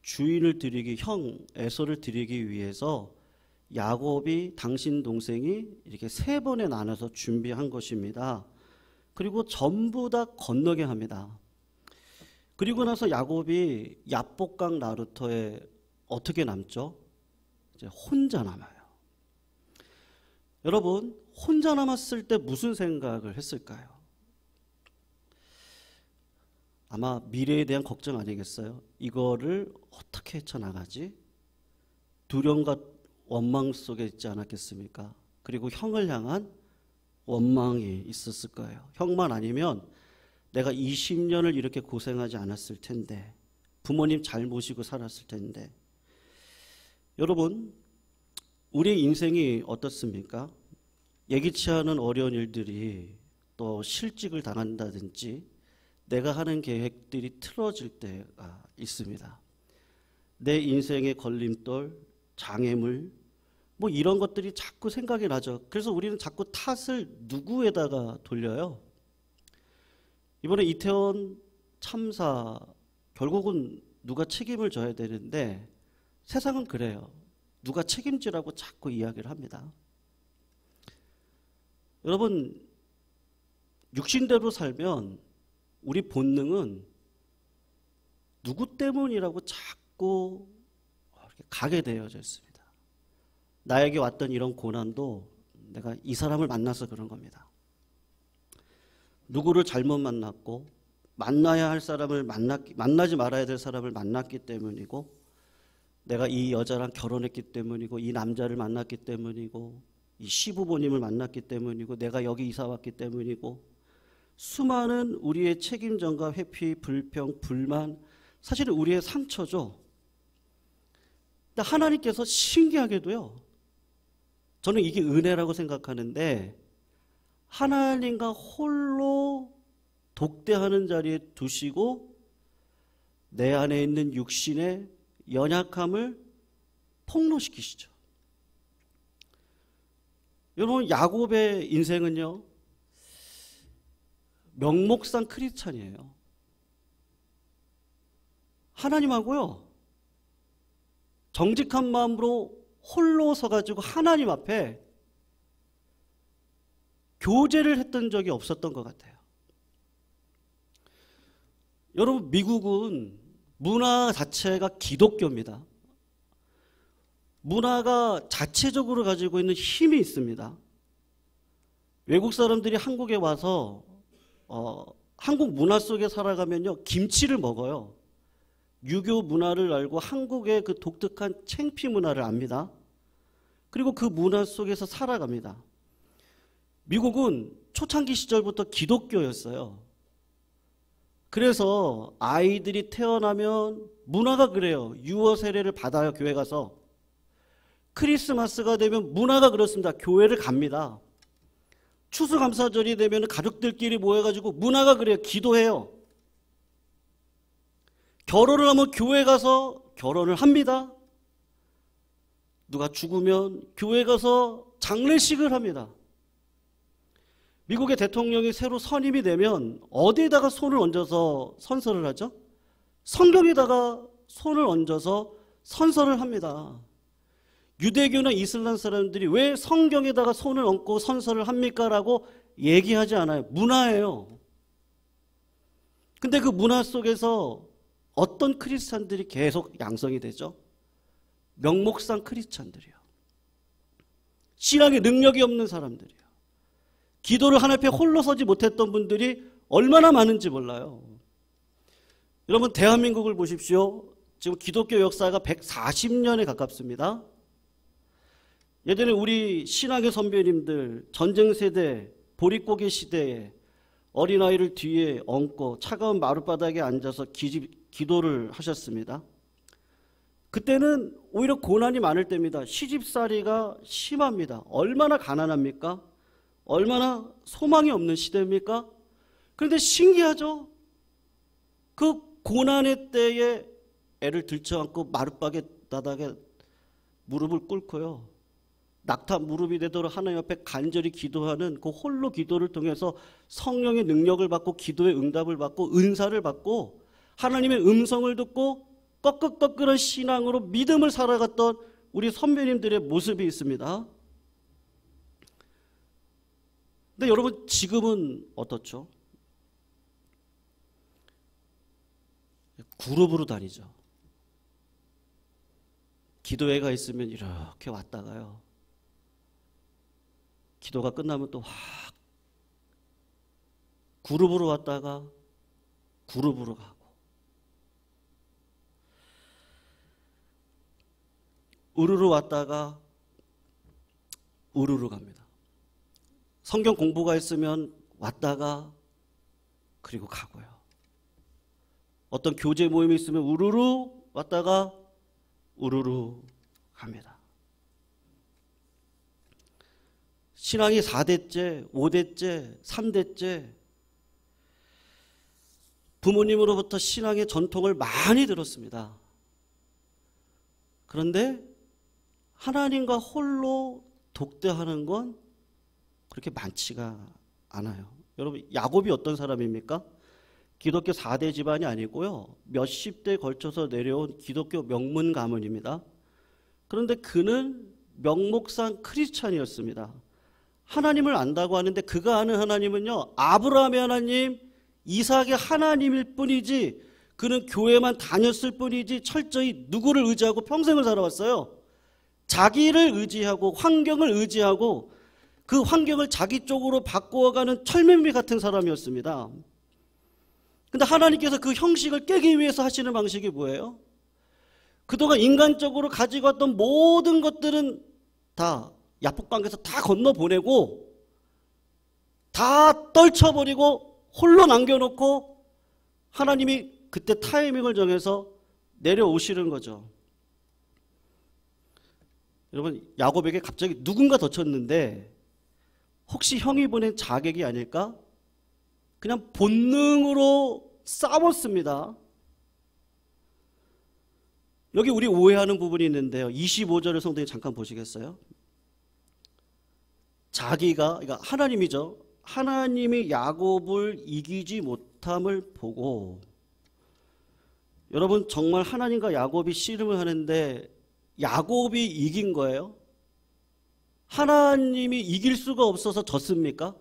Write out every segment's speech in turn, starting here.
주인을 드리기, 형 에서를 드리기 위해서 야곱이 당신 동생이 이렇게 3번에 나눠서 준비한 것입니다. 그리고 전부 다 건너게 합니다. 그리고 나서 야곱이 야복강 나루터에 어떻게 남죠? 이제 혼자 남아요. 여러분, 혼자 남았을 때 무슨 생각을 했을까요? 아마 미래에 대한 걱정 아니겠어요? 이거를 어떻게 헤쳐나가지? 두려움과 원망 속에 있지 않았겠습니까? 그리고 형을 향한 원망이 있었을 거예요. 형만 아니면 내가 20년을 이렇게 고생하지 않았을 텐데, 부모님 잘 모시고 살았을 텐데. 여러분, 우리 인생이 어떻습니까? 예기치 않은 어려운 일들이 또 실직을 당한다든지 내가 하는 계획들이 틀어질 때가 있습니다. 내 인생의 걸림돌, 장애물, 뭐 이런 것들이 자꾸 생각이 나죠. 그래서 우리는 자꾸 탓을 누구에다가 돌려요? 이번에 이태원 참사, 결국은 누가 책임을 져야 되는데 세상은 그래요. 누가 책임지라고 자꾸 이야기를 합니다. 여러분, 육신대로 살면 우리 본능은 누구 때문이라고 자꾸 가게 되어져 있습니다. 나에게 왔던 이런 고난도 내가 이 사람을 만나서 그런 겁니다. 누구를 잘못 만났고 만나야 할 사람을 만나지 말아야 될 사람을 만났기 때문이고, 내가 이 여자랑 결혼했기 때문이고, 이 남자를 만났기 때문이고, 이 시부모님을 만났기 때문이고, 내가 여기 이사 왔기 때문이고, 수많은 우리의 책임전과 회피, 불평, 불만, 사실은 우리의 상처죠. 근데 하나님께서 신기하게도요, 저는 이게 은혜라고 생각하는데, 하나님과 홀로 독대하는 자리에 두시고 내 안에 있는 육신의 연약함을 폭로시키시죠. 여러분, 야곱의 인생은요, 명목상 크리스찬이에요. 하나님하고요, 정직한 마음으로 홀로 서가지고 하나님 앞에 교제를 했던 적이 없었던 것 같아요. 여러분, 미국은 문화 자체가 기독교입니다. 문화가 자체적으로 가지고 있는 힘이 있습니다. 외국 사람들이 한국에 와서 한국 문화 속에 살아가면요, 김치를 먹어요. 유교 문화를 알고 한국의 그 독특한 챙피 문화를 압니다. 그리고 그 문화 속에서 살아갑니다. 미국은 초창기 시절부터 기독교였어요. 그래서 아이들이 태어나면 문화가 그래요. 유어 세례를 받아요, 교회 가서. 크리스마스가 되면 문화가 그렇습니다. 교회를 갑니다. 추수감사절이 되면 가족들끼리 모여가지고 문화가 그래요. 기도해요. 결혼을 하면 교회 가서 결혼을 합니다. 누가 죽으면 교회 가서 장례식을 합니다. 미국의 대통령이 새로 선임이 되면 어디에다가 손을 얹어서 선서를 하죠? 성경에다가 손을 얹어서 선서를 합니다. 유대교나 이슬람 사람들이 왜 성경에다가 손을 얹고 선서를 합니까? 라고 얘기하지 않아요. 문화예요. 근데 그 문화 속에서 어떤 크리스찬들이 계속 양성이 되죠? 명목상 크리스찬들이요. 신앙에 능력이 없는 사람들이요. 기도를 하나님 앞에 홀로 서지 못했던 분들이 얼마나 많은지 몰라요. 여러분, 대한민국을 보십시오. 지금 기독교 역사가 140년에 가깝습니다. 예전에 우리 신학의 선배님들, 전쟁 세대, 보릿고개 시대에 어린아이를 뒤에 얹고 차가운 마룻바닥에 앉아서 기도를 하셨습니다. 그때는 오히려 고난이 많을 때입니다. 시집살이가 심합니다. 얼마나 가난합니까? 얼마나 소망이 없는 시대입니까? 그런데 신기하죠? 그 고난의 때에 애를 들쳐안고 마룻바닥에 무릎을 꿇고요, 낙타 무릎이 되도록 하나님 앞에 간절히 기도하는 그 홀로 기도를 통해서 성령의 능력을 받고 기도의 응답을 받고 은사를 받고 하나님의 음성을 듣고 꺼끌꺼끌한 신앙으로 믿음을 살아갔던 우리 선배님들의 모습이 있습니다. 근데 여러분 지금은 어떻죠? 그룹으로 다니죠. 기도회가 있으면 이렇게 왔다가요, 기도가 끝나면 또 확 그룹으로 왔다가 그룹으로 가고, 으르르 왔다가 으르르 갑니다. 성경 공부가 있으면 왔다가 그리고 가고요. 어떤 교제 모임이 있으면 우르르 왔다가 우르르 갑니다. 신앙이 4대째, 5대째, 3대째 부모님으로부터 신앙의 전통을 많이 들었습니다. 그런데 하나님과 홀로 독대하는 건 그렇게 많지가 않아요. 여러분, 야곱이 어떤 사람입니까? 기독교 4대 집안이 아니고요, 몇십 대 걸쳐서 내려온 기독교 명문 가문입니다. 그런데 그는 명목상 크리스찬이었습니다. 하나님을 안다고 하는데 그가 아는 하나님은요, 아브라함의 하나님, 이삭의 하나님일 뿐이지, 그는 교회만 다녔을 뿐이지 철저히 누구를 의지하고 평생을 살아왔어요. 자기를 의지하고 환경을 의지하고 그 환경을 자기 쪽으로 바꾸어가는 철면비 같은 사람이었습니다. 근데 하나님께서 그 형식을 깨기 위해서 하시는 방식이 뭐예요? 그동안 인간적으로 가지고 왔던 모든 것들은 다 야복강에서 다 건너보내고 다 떨쳐버리고 홀로 남겨놓고 하나님이 그때 타이밍을 정해서 내려오시는 거죠. 여러분, 야곱에게 갑자기 누군가 덧쳤는데 혹시 형이 보낸 자객이 아닐까? 그냥 본능으로 싸웠습니다. 여기 우리 오해하는 부분이 있는데요, 25절을 성도님 잠깐 보시겠어요? 자기가, 그러니까 하나님이죠, 하나님이 야곱을 이기지 못함을 보고, 여러분 정말 하나님과 야곱이 씨름을 하는데 야곱이 이긴 거예요? 하나님이 이길 수가 없어서 졌습니까?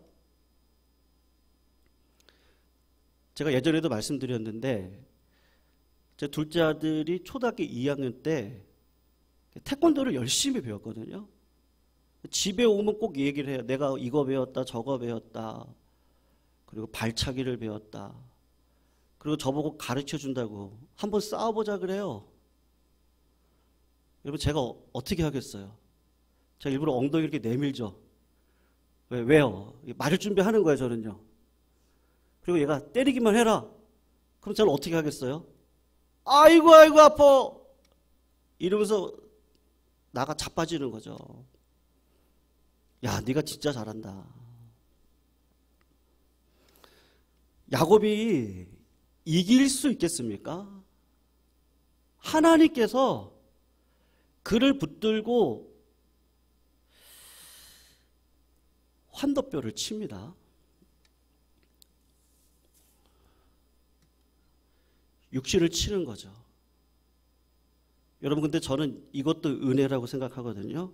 제가 예전에도 말씀드렸는데 제 둘째 아들이 초등학교 2학년 때 태권도를 열심히 배웠거든요. 집에 오면 꼭 얘기를 해요. 내가 이거 배웠다, 저거 배웠다, 그리고 발차기를 배웠다. 그리고 저보고 가르쳐준다고 한번 싸워보자 그래요. 여러분, 제가 어떻게 하겠어요? 제가 일부러 엉덩이 이렇게 내밀죠. 왜요? 맞을 준비하는 거예요, 저는요. 그리고 얘가 때리기만 해라. 그럼 저는 어떻게 하겠어요? 아이고 아이고 아파 이러면서 나가 자빠지는 거죠. 야, 네가 진짜 잘한다. 야곱이 이길 수 있겠습니까? 하나님께서 그를 붙들고 환도뼈를 칩니다. 육실을 치는 거죠. 여러분, 근데 저는 이것도 은혜라고 생각하거든요.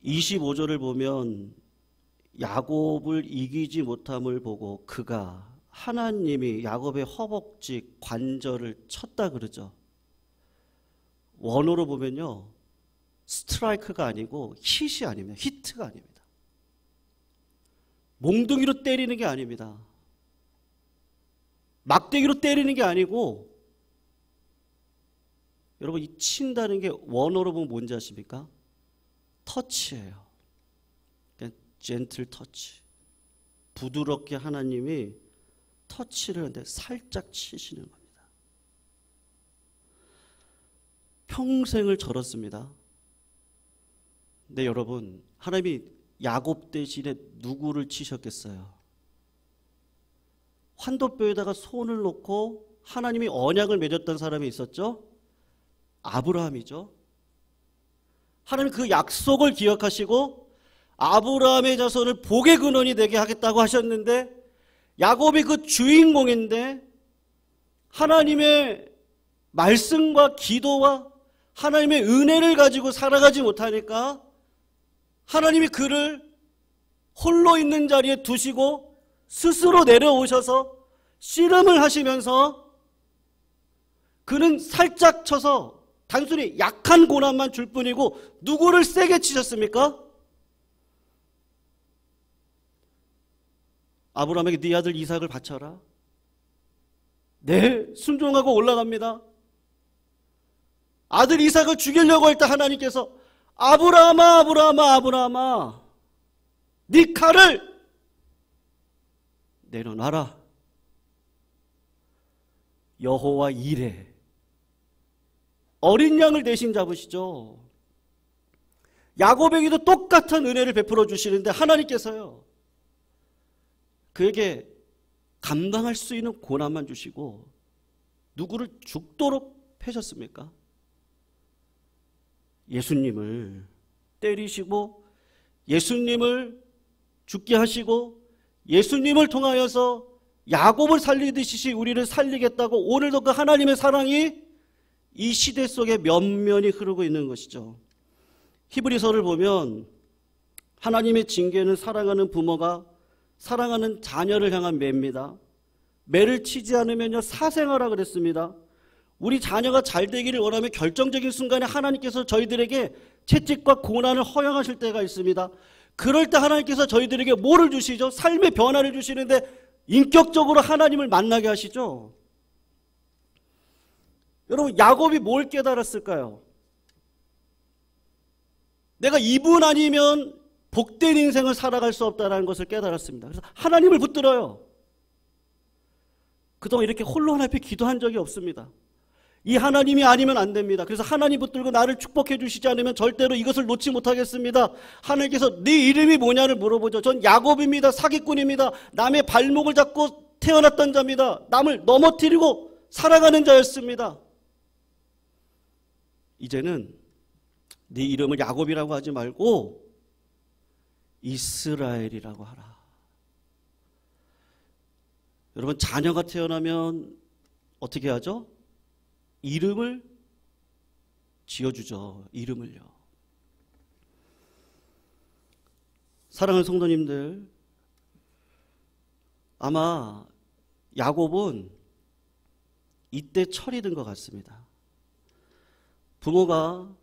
25절을 보면 야곱을 이기지 못함을 보고 그가, 하나님이 야곱의 허벅지 관절을 쳤다 그러죠. 원어로 보면요, 스트라이크가 아니고 hit이 아닙니다. 히트가 아닙니다. 몽둥이로 때리는 게 아닙니다. 막대기로 때리는 게 아니고, 여러분, 이 친다는 게 원어로 보면 뭔지 아십니까? 터치예요. 그냥 젠틀 터치. 부드럽게 하나님이 터치를 하는데 살짝 치시는 겁니다. 평생을 절었습니다. 근데 여러분, 하나님이 야곱 대신에 누구를 치셨겠어요? 환도뼈에다가 손을 놓고 하나님이 언약을 맺었던 사람이 있었죠? 아브라함이죠. 하나님 그 약속을 기억하시고 아브라함의 자손을 복의 근원이 되게 하겠다고 하셨는데, 야곱이 그 주인공인데 하나님의 말씀과 기도와 하나님의 은혜를 가지고 살아가지 못하니까 하나님이 그를 홀로 있는 자리에 두시고 스스로 내려오셔서 씨름을 하시면서 그는 살짝 쳐서 단순히 약한 고난만 줄 뿐이고 누구를 세게 치셨습니까? 아브라함에게 네 아들 이삭을 바쳐라. 네, 순종하고 올라갑니다. 아들 이삭을 죽이려고 할 때 하나님께서 아브라함아 아브라함아 아브라함아 네 칼을 내려놔라. 여호와 이레 어린 양을 대신 잡으시죠. 야곱에게도 똑같은 은혜를 베풀어 주시는데 하나님께서요 그에게 감당할 수 있는 고난만 주시고 누구를 죽도록 패셨습니까? 예수님을 때리시고 예수님을 죽게 하시고 예수님을 통하여서 야곱을 살리듯이 우리를 살리겠다고 오늘도 그 하나님의 사랑이 이 시대 속에 면면이 흐르고 있는 것이죠. 히브리서를 보면 하나님의 징계는 사랑하는 부모가 사랑하는 자녀를 향한 매입니다. 매를 치지 않으면요 사생하라 그랬습니다. 우리 자녀가 잘 되기를 원하면 결정적인 순간에 하나님께서 저희들에게 채찍과 고난을 허용하실 때가 있습니다. 그럴 때 하나님께서 저희들에게 뭐를 주시죠? 삶의 변화를 주시는데 인격적으로 하나님을 만나게 하시죠. 여러분 야곱이 뭘 깨달았을까요? 내가 이분 아니면 복된 인생을 살아갈 수 없다는 것을 깨달았습니다. 그래서 하나님을 붙들어요. 그동안 이렇게 홀로 하나님 앞에 기도한 적이 없습니다. 이 하나님이 아니면 안 됩니다. 그래서 하나님 붙들고 나를 축복해 주시지 않으면 절대로 이것을 놓지 못하겠습니다. 하나님께서 네 이름이 뭐냐를 물어보죠. 전 야곱입니다. 사기꾼입니다. 남의 발목을 잡고 태어났던 자입니다. 남을 넘어뜨리고 살아가는 자였습니다. 이제는 네 이름을 야곱이라고 하지 말고 이스라엘이라고 하라. 여러분 자녀가 태어나면 어떻게 하죠? 이름을 지어주죠. 이름을요. 사랑하는 성도님들, 아마 야곱은 이때 철이 든 것 같습니다. 부모가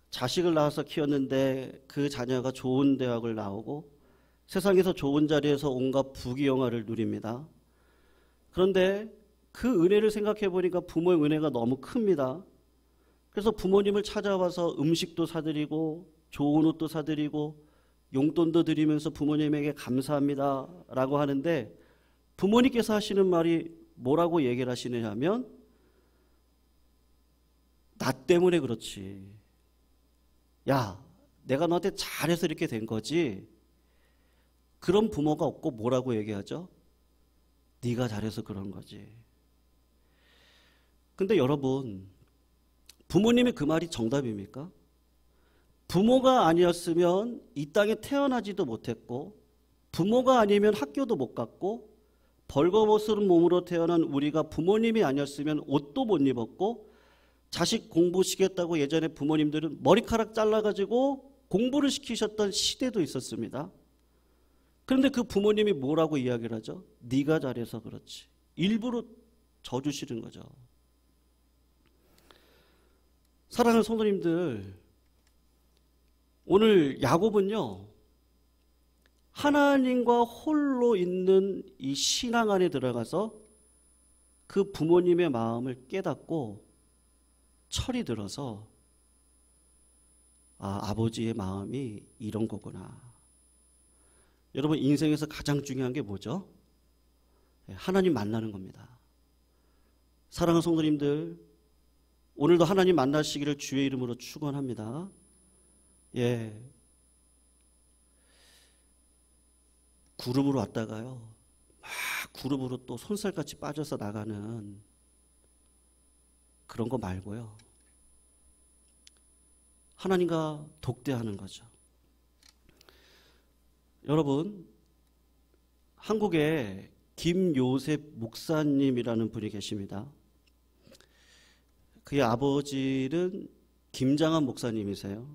자식을 낳아서 키웠는데 그 자녀가 좋은 대학을 나오고 세상에서 좋은 자리에서 온갖 부귀영화를 누립니다. 그런데 그 은혜를 생각해 보니까 부모의 은혜가 너무 큽니다. 그래서 부모님을 찾아와서 음식도 사드리고 좋은 옷도 사드리고 용돈도 드리면서 부모님에게 감사합니다 라고 하는데 부모님께서 하시는 말이 뭐라고 얘기를 하시느냐 하면 나 때문에 그렇지. 야, 내가 너한테 잘해서 이렇게 된 거지. 그런 부모가 없고 뭐라고 얘기하죠? 네가 잘해서 그런 거지. 근데 여러분, 부모님의 그 말이 정답입니까? 부모가 아니었으면 이 땅에 태어나지도 못했고 부모가 아니면 학교도 못 갔고 벌거벗은 몸으로 태어난 우리가 부모님이 아니었으면 옷도 못 입었고 자식 공부시켰다고 예전에 부모님들은 머리카락 잘라가지고 공부를 시키셨던 시대도 있었습니다. 그런데 그 부모님이 뭐라고 이야기를 하죠? 네가 잘해서 그렇지. 일부러 져주시는 거죠. 사랑하는 성도님들, 오늘 야곱은요 하나님과 홀로 있는 이 신앙 안에 들어가서 그 부모님의 마음을 깨닫고 철이 들어서 아버지의 마음이 이런 거구나. 여러분 인생에서 가장 중요한 게 뭐죠? 하나님 만나는 겁니다. 사랑하는 성도님들, 오늘도 하나님 만나시기를 주의 이름으로 축원합니다. 예, 그룹으로 왔다가요 막 그룹으로 또 손살같이 빠져서 나가는 그런 거 말고요, 하나님과 독대하는 거죠. 여러분, 한국에 김요셉 목사님이라는 분이 계십니다. 그의 아버지는 김장한 목사님이세요.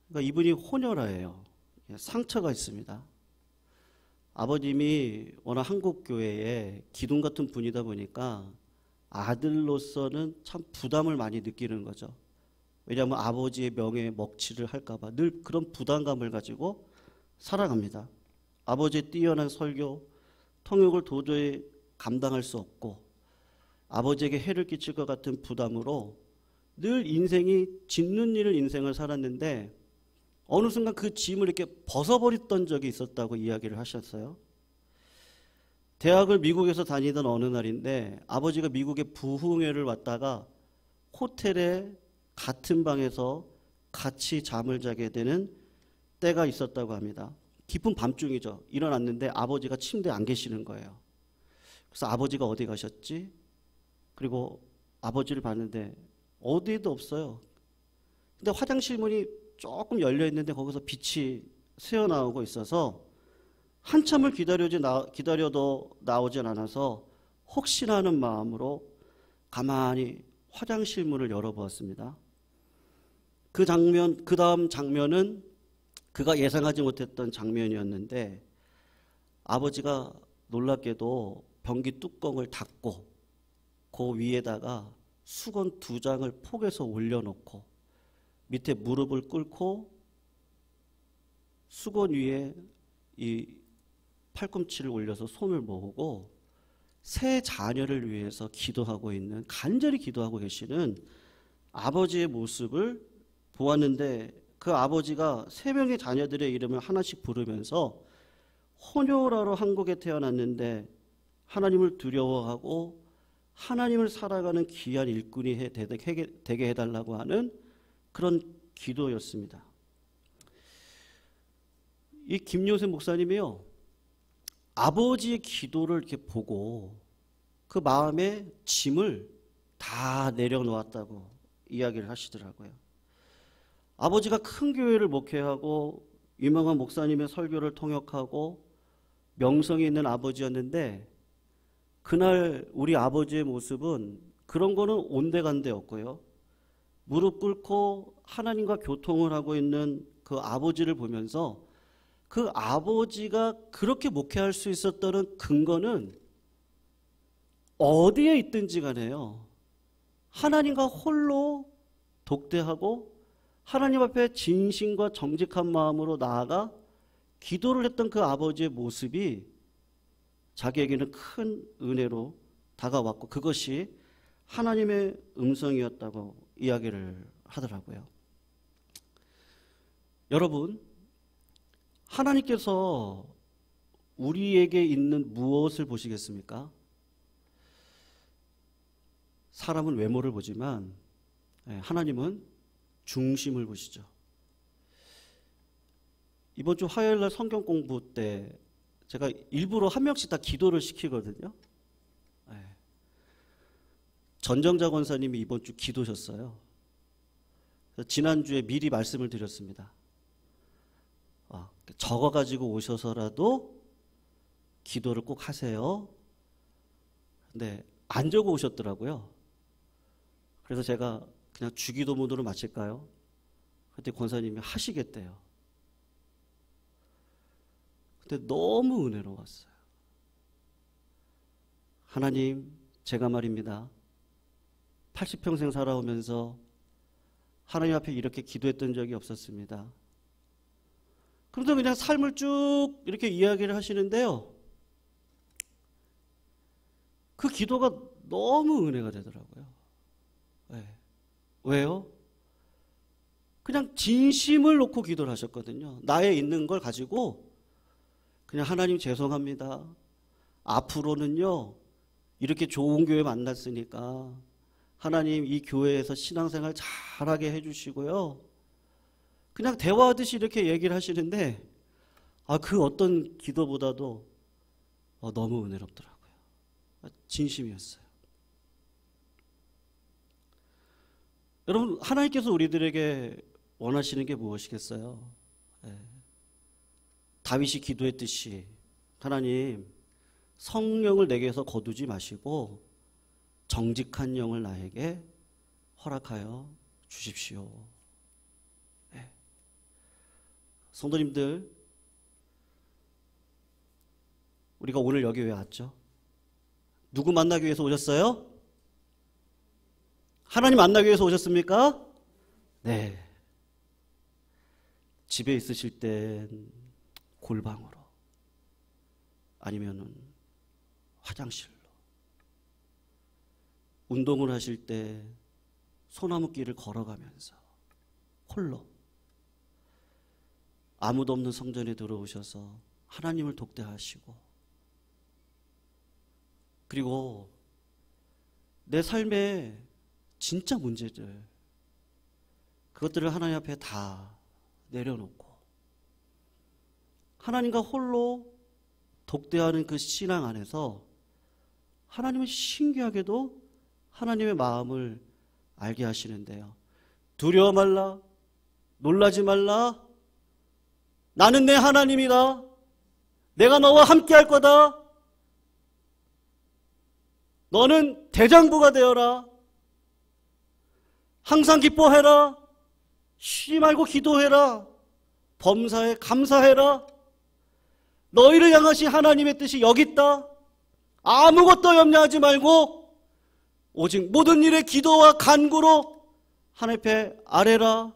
그러니까 이분이 혼혈아예요. 상처가 있습니다. 아버님이 워낙 한국교회에 기둥 같은 분이다 보니까 아들로서는 참 부담을 많이 느끼는 거죠. 왜냐하면 아버지의 명예에 먹칠을 할까봐 늘 그런 부담감을 가지고 살아갑니다. 아버지의 뛰어난 설교, 통역을 도저히 감당할 수 없고 아버지에게 해를 끼칠 것 같은 부담으로 늘 인생이 짓는 일을 인생을 살았는데 어느 순간 그 짐을 이렇게 벗어버렸던 적이 있었다고 이야기를 하셨어요. 대학을 미국에서 다니던 어느 날인데 아버지가 미국에 부흥회를 왔다가 호텔에 같은 방에서 같이 잠을 자게 되는 때가 있었다고 합니다. 깊은 밤중이죠. 일어났는데 아버지가 침대에 안 계시는 거예요. 그래서 아버지가 어디 가셨지? 그리고 아버지를 봤는데 어디에도 없어요. 근데 화장실 문이 조금 열려 있는데 거기서 빛이 새어나오고 있어서 한참을 기다려도 나오진 않아서 혹시나 하는 마음으로 가만히 화장실 문을 열어보았습니다. 그 다음 장면은 그가 예상하지 못했던 장면이었는데 아버지가 놀랍게도 변기 뚜껑을 닫고 그 위에다가 수건 2장을 폭에서 올려놓고 밑에 무릎을 꿇고 수건 위에 이 팔꿈치를 올려서 손을 모으고 새 자녀를 위해서 기도하고 있는, 간절히 기도하고 계시는 아버지의 모습을 보았는데 그 아버지가 3명의 자녀들의 이름을 하나씩 부르면서 혼혈아로 한국에 태어났는데 하나님을 두려워하고 하나님을 살아가는 귀한 일꾼이 되게 해달라고 하는 그런 기도였습니다. 이 김요셉 목사님이요, 아버지의 기도를 이렇게 보고 그 마음의 짐을 다 내려놓았다고 이야기를 하시더라고요. 아버지가 큰 교회를 목회하고 유명한 목사님의 설교를 통역하고 명성이 있는 아버지였는데 그날 우리 아버지의 모습은 그런 거는 온데간데였고요. 무릎 꿇고 하나님과 교통을 하고 있는 그 아버지를 보면서 그 아버지가 그렇게 목회할 수 있었다는 근거는 어디에 있든지 간에요, 하나님과 홀로 독대하고 하나님 앞에 진심과 정직한 마음으로 나아가 기도를 했던 그 아버지의 모습이 자기에게는 큰 은혜로 다가왔고 그것이 하나님의 음성이었다고 이야기를 하더라고요. 여러분, 하나님께서 우리에게 있는 무엇을 보시겠습니까? 사람은 외모를 보지만 하나님은 중심을 보시죠. 이번 주 화요일 날 성경 공부 때 제가 일부러 한 명씩 다 기도를 시키거든요. 전정자 권사님이 이번 주 기도셨어요. 지난주에 미리 말씀을 드렸습니다. 적어가지고 오셔서라도 기도를 꼭 하세요. 근데 안 적어 오셨더라고요. 그래서 제가 그냥 주기도문으로 마칠까요? 그때 권사님이 하시겠대요. 근데 너무 은혜로웠어요. 하나님, 제가 말입니다, 80평생 살아오면서 하나님 앞에 이렇게 기도했던 적이 없었습니다. 그런데 그냥 삶을 쭉 이렇게 이야기를 하시는데요, 그 기도가 너무 은혜가 되더라고요. 왜요? 그냥 진심을 놓고 기도를 하셨거든요. 나에 있는 걸 가지고 그냥 하나님 죄송합니다. 앞으로는요, 이렇게 좋은 교회 만났으니까 하나님 이 교회에서 신앙생활 잘하게 해주시고요. 그냥 대화하듯이 이렇게 얘기를 하시는데 그 어떤 기도보다도 너무 은혜롭더라고요. 진심이었어요. 여러분, 하나님께서 우리들에게 원하시는 게 무엇이겠어요? 다윗이 기도했듯이 하나님, 성령을 내게서 거두지 마시고 정직한 영을 나에게 허락하여 주십시오. 네. 성도님들, 우리가 오늘 여기 왜 왔죠? 누구 만나기 위해서 오셨어요? 하나님 만나기 위해서 오셨습니까? 네. 집에 있으실 땐 골방으로, 아니면은 화장실로, 운동을 하실 때 소나무길을 걸어가면서 홀로, 아무도 없는 성전에 들어오셔서 하나님을 독대하시고, 그리고 내 삶의 진짜 문제들, 그것들을 하나님 앞에 다 내려놓고 하나님과 홀로 독대하는 그 신앙 안에서 하나님은 신기하게도 하나님의 마음을 알게 하시는데요. 두려워 말라, 놀라지 말라, 나는 내 하나님이다, 내가 너와 함께 할 거다, 너는 대장부가 되어라, 항상 기뻐해라, 쉬지 말고 기도해라, 범사에 감사해라, 너희를 향하신 하나님의 뜻이 여기 있다, 아무것도 염려하지 말고 오직 모든 일에 기도와 간구로 하나님 앞에 아뢰라.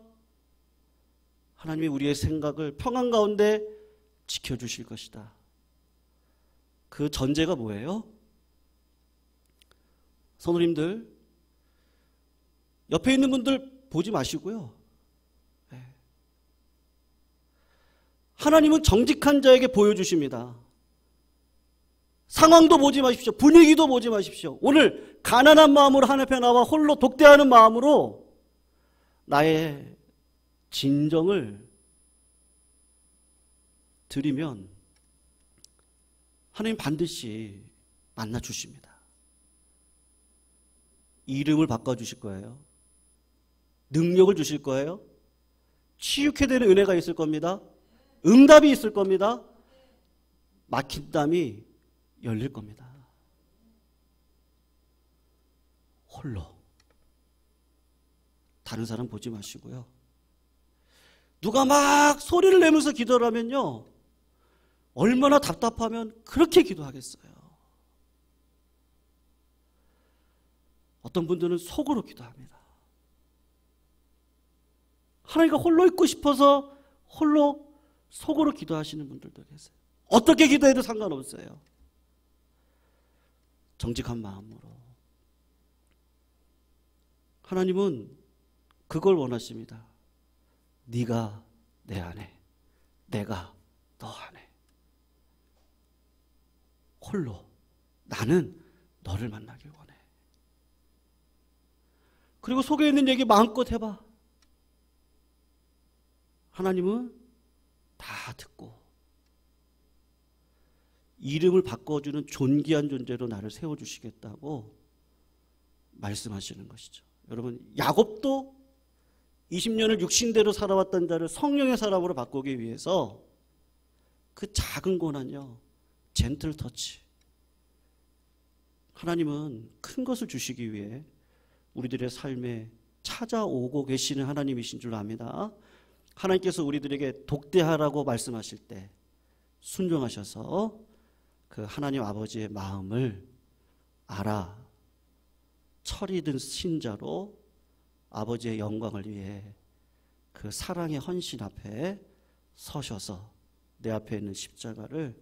하나님이 우리의 생각을 평안 가운데 지켜주실 것이다. 그 전제가 뭐예요? 성도님들, 옆에 있는 분들 보지 마시고요. 하나님은 정직한 자에게 보여주십니다. 상황도 보지 마십시오. 분위기도 보지 마십시오. 오늘 가난한 마음으로 하나님 앞에 나와 홀로 독대하는 마음으로 나의 진정을 드리면 하나님 반드시 만나주십니다. 이름을 바꿔주실 거예요. 능력을 주실 거예요. 치유케 되는 은혜가 있을 겁니다. 응답이 있을 겁니다. 막힌 담이 열릴 겁니다. 홀로. 다른 사람 보지 마시고요. 누가 막 소리를 내면서 기도를 하면요, 얼마나 답답하면 그렇게 기도하겠어요. 어떤 분들은 속으로 기도합니다. 하나님과 홀로 있고 싶어서 홀로 속으로 기도하시는 분들도 계세요. 어떻게 기도해도 상관없어요. 정직한 마음으로. 하나님은 그걸 원하십니다. 네가 내 안에, 내가 너 안에. 홀로 나는 너를 만나길 원해. 그리고 속에 있는 얘기 마음껏 해봐. 하나님은 다 듣고 이름을 바꿔주는 존귀한 존재로 나를 세워주시겠다고 말씀하시는 것이죠. 여러분, 야곱도 20년을 육신대로 살아왔던 자를 성령의 사람으로 바꾸기 위해서 그 작은 고난요, 젠틀 터치. 하나님은 큰 것을 주시기 위해 우리들의 삶에 찾아오고 계시는 하나님이신 줄 압니다. 하나님께서 우리들에게 독대하라고 말씀하실 때 순종하셔서 그 하나님 아버지의 마음을 알아 철이 든 신자로 아버지의 영광을 위해 그 사랑의 헌신 앞에 서셔서 내 앞에 있는 십자가를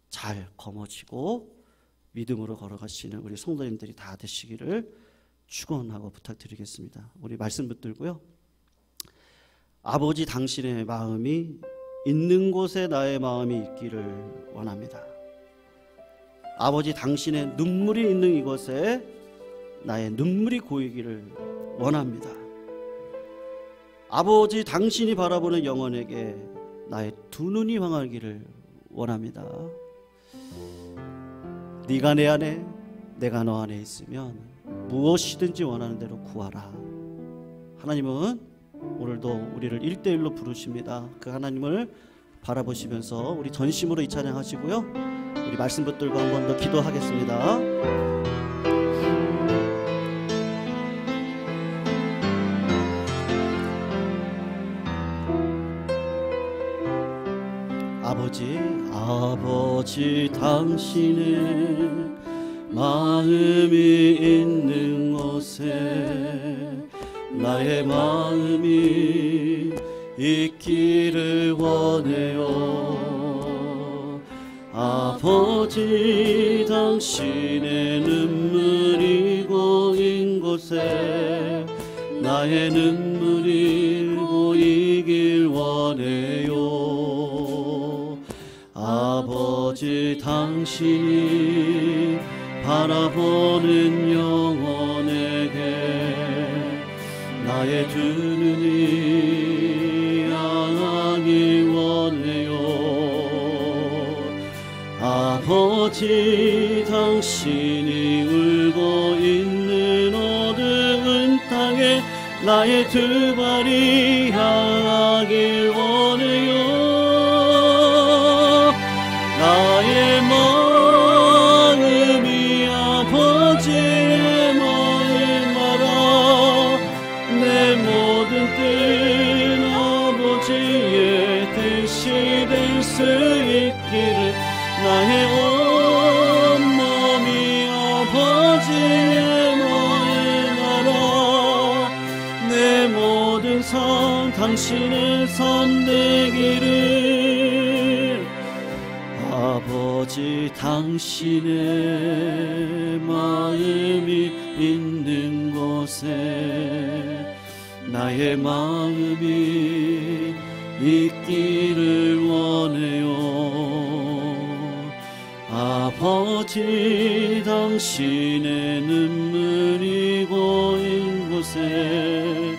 잘 거머쥐고 믿음으로 걸어가시는 우리 성도님들이 다 되시기를 축원하고 부탁드리겠습니다. 우리 말씀 붙들고요. 아버지 당신의 마음이 있는 곳에 나의 마음이 있기를 원합니다. 아버지 당신의 눈물이 있는 이곳에 나의 눈물이 고이기를 원합니다. 아버지 당신이 바라보는 영혼에게 나의 두 눈이 향하기를 원합니다. 네가 내 안에, 내가 너 안에 있으면 무엇이든지 원하는 대로 구하라. 하나님은 오늘도 우리를 1대1로 부르십니다. 그 하나님을 바라보시면서 우리 전심으로 이 찬양하시고요. 우리 말씀 붙들고 한 번 더 기도하겠습니다. 아버지 당신의 마음이 있는 곳에 나의 마음이 있기를 원해요. 아버지 당신의 눈물이 고인 곳에 나의 눈물이 고이길 원해요. 아버지 당신이 바라보는 영혼에게 나의 두 눈이 향하길 원해요. 아버지 당신이 울고 있는 어두운 땅에 나의 두 발이 향하길 원해요. 나의 마음이 아버지의 마음 알아. 내 모든 뜻 아버지의 뜻이 될 수 있기를 나의 온몸이 아버지의 마음 알아. 내 모든 삶 당신의 삶 되기를. 아버지 당신의 마음이 있는 곳에 나의 마음이 있기를 원해요. 아버지 당신의 눈물이 고인 곳에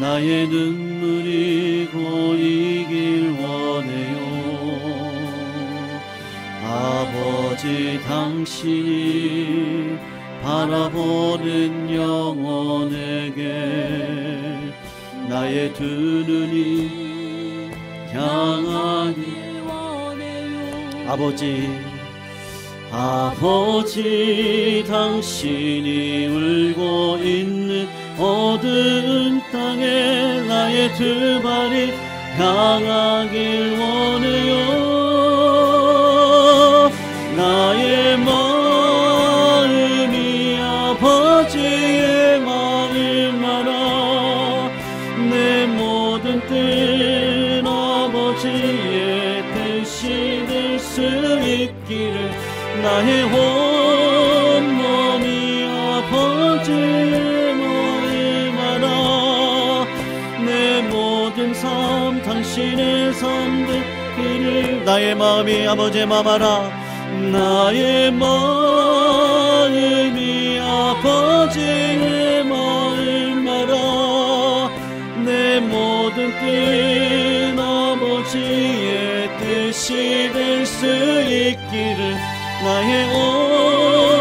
나의 눈물이 고이길 원해요. 아버지 당신이 바라보는 영혼에게 나의 두 눈이 향하길 원해요. 아버지 당신이 울고 있는 어두운 땅에 나의 두 발이 향하길 원해요. 나의 마음이 아버지의 마음 알아. 내 모든 뜻 아버지의 뜻이 될 수 있기를 나의 온몸이 아버지의 마음 알아. 내 모든 삶 당신의 삶 되기를. 나의 마음이 아버지의 마음 알아. 나의 마음이 아버지의 마음 알아. 내 모든 뜻 아버지의 뜻이 될 수 있기를 나의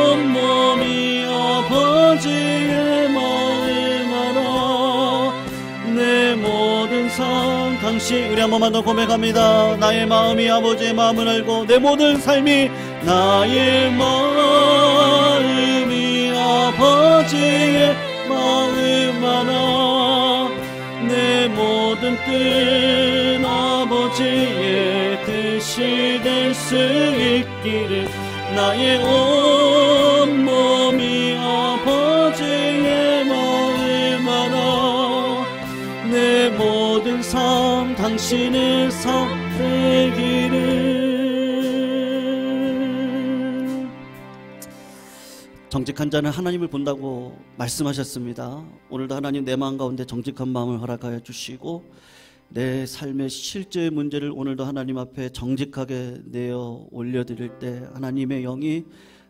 온몸이 아버지의 마음 알아. 내 모든 삶 당신. 우리 한 번만 더 고백합니다. 나의 마음이 아버지의 마음을 알고 내 모든 삶이 나의 마음이 아버지의 마음 알아. 내 모든 뜻 아버지의 뜻이 될 수 있기를 나의 온몸이 아버지의 마음 알아. 내 모든 삶 당신의 삶 되기를. 정직한 자는 하나님을 본다고 말씀하셨습니다. 오늘도 하나님 내 마음 가운데 정직한 마음을 허락하여 주시고 내 삶의 실제의 문제를 오늘도 하나님 앞에 정직하게 내어 올려드릴 때 하나님의 영이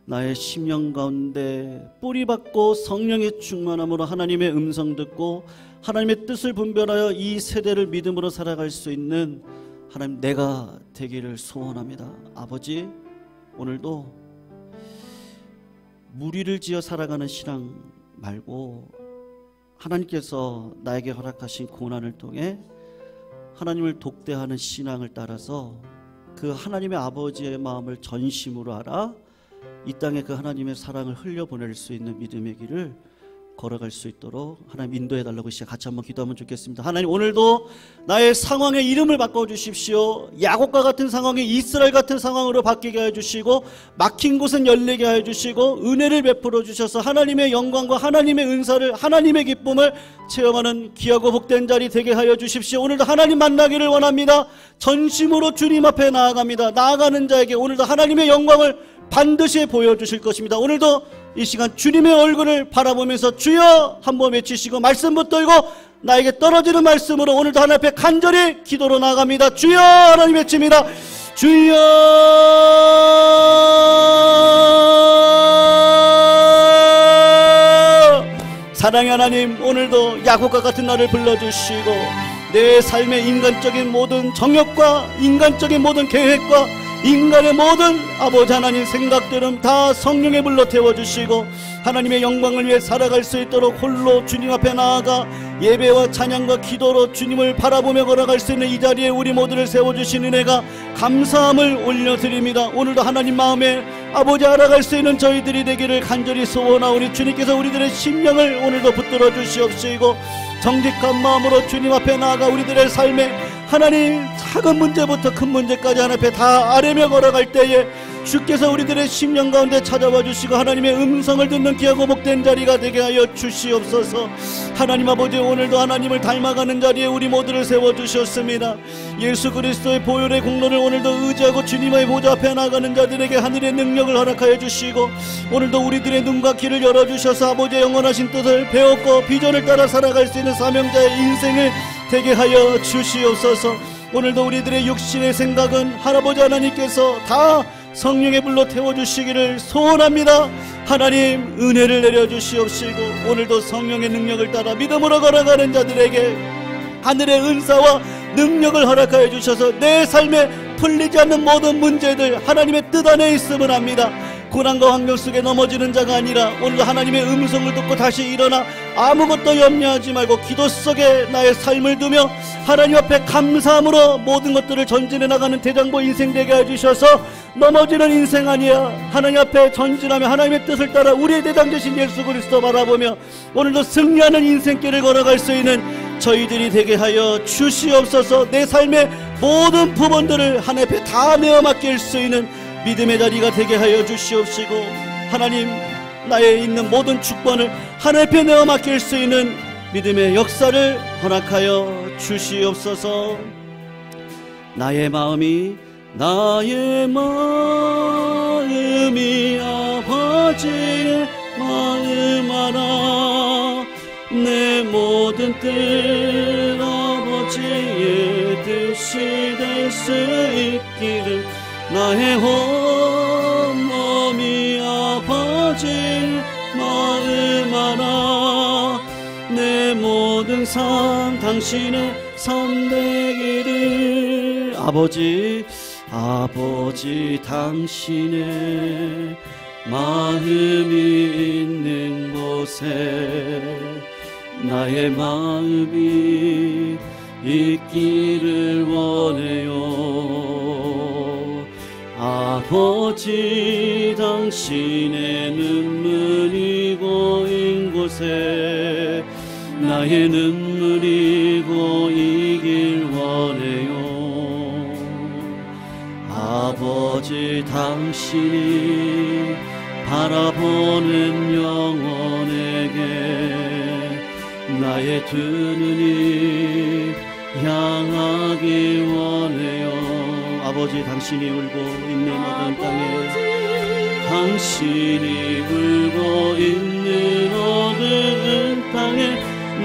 나의 심령 가운데 뿌리박고 성령의 충만함으로 하나님의 음성 듣고 하나님의 뜻을 분별하여 이 세대를 믿음으로 살아갈 수 있는 하나님 내가 되기를 소원합니다. 아버지, 오늘도 무리를 지어 살아가는 신앙 말고 하나님께서 나에게 허락하신 고난을 통해 하나님을 독대하는 신앙을 따라서 그 하나님의 아버지의 마음을 전심으로 알아 이 땅에 그 하나님의 사랑을 흘려보낼 수 있는 믿음의 길을 걸어갈 수 있도록 하나님 인도해 달라고 시작 같이 한번 기도하면 좋겠습니다. 하나님, 오늘도 나의 상황의 이름을 바꿔주십시오. 야곱과 같은 상황이 이스라엘 같은 상황으로 바뀌게 해주시고, 막힌 곳은 열리게 해주시고, 은혜를 베풀어 주셔서 하나님의 영광과 하나님의 은사를, 하나님의 기쁨을 체험하는 귀하고 복된 자리 되게 하여 주십시오. 오늘도 하나님 만나기를 원합니다. 전심으로 주님 앞에 나아갑니다. 나아가는 자에게 오늘도 하나님의 영광을 반드시 보여주실 것입니다. 오늘도 이 시간 주님의 얼굴을 바라보면서 주여 한번 외치시고, 말씀 붙들고 나에게 떨어지는 말씀으로 오늘도 하나님 앞에 간절히 기도로 나아갑니다. 주여 하나님 외칩니다. 주여. 사랑의 하나님, 오늘도 야곱과 같은 나를 불러주시고, 내 삶의 인간적인 모든 정욕과 인간적인 모든 계획과 인간의 모든 아버지 하나님 생각들은 다 성령의 불로 태워주시고, 하나님의 영광을 위해 살아갈 수 있도록 홀로 주님 앞에 나아가 예배와 찬양과 기도로 주님을 바라보며 걸어갈 수 있는 이 자리에 우리 모두를 세워주신 은혜가 감사함을 올려드립니다. 오늘도 하나님 마음에 아버지 알아갈 수 있는 저희들이 되기를 간절히 소원하오니, 주님께서 우리들의 심령을 오늘도 붙들어 주시옵시고, 정직한 마음으로 주님 앞에 나아가 우리들의 삶에 하나님 작은 문제부터 큰 문제까지 하나님 앞에 다 아뢰며 걸어갈 때에 주께서 우리들의 심령 가운데 찾아와 주시고 하나님의 음성을 듣는 귀하고 복된 자리가 되게 하여 주시옵소서. 하나님 아버지, 오늘도 하나님을 닮아가는 자리에 우리 모두를 세워주셨습니다. 예수 그리스도의 보혈의 공로를 오늘도 의지하고 주님의 보좌 앞에 나가는 자들에게 하늘의 능력을 허락하여 주시고, 오늘도 우리들의 눈과 귀를 열어주셔서 아버지의 영원하신 뜻을 배웠고 비전을 따라 살아갈 수 있는 사명자의 인생을 되게 하여 주시옵소서. 오늘도 우리들의 육신의 생각은 할아버지 하나님께서 다 성령의 불로 태워주시기를 소원합니다. 하나님 은혜를 내려주시옵시고, 오늘도 성령의 능력을 따라 믿음으로 걸어가는 자들에게 하늘의 은사와 능력을 허락하여 주셔서 내 삶에 풀리지 않는 모든 문제들 하나님의 뜻 안에 있음을 압니다. 고난과 환경 속에 넘어지는 자가 아니라 오늘도 하나님의 음성을 듣고 다시 일어나 아무것도 염려하지 말고 기도 속에 나의 삶을 두며 하나님 앞에 감사함으로 모든 것들을 전진해 나가는 대장부 인생 되게 해주셔서 넘어지는 인생 아니야, 하나님 앞에 전진하며 하나님의 뜻을 따라 우리의 대장 되신 예수 그리스도 바라보며 오늘도 승리하는 인생길을 걸어갈 수 있는 저희들이 되게 하여 주시옵소서. 내 삶의 모든 부분들을 하나님 앞에 다 내어 맡길 수 있는 믿음의 자리가 되게 하여 주시옵시고, 하나님 나의 있는 모든 주권을 하나님 앞에 내어 맡길 수 있는 믿음의 역사를 허락하여 주시옵소서. 나의 마음이 아버지의 마음 알아, 내 모든 뜻 아버지의 뜻이 될 수 있기를, 나의 온몸이 아버지의 마음 알아, 내 모든 삶 당신의 삶 되기를. 아버지 당신의 마음이 있는 곳에 나의 마음이 있기를 원해요. 아버지 당신의 눈물이 고인 곳에 나의 눈물이 고이길 원해요. 아버지 당신이 바라보는 영혼에게 나의 두 눈이 향하길 원해요. 아버지 당신이 울고 있는 모든 땅에, 당신이 울고 있는 모든 땅에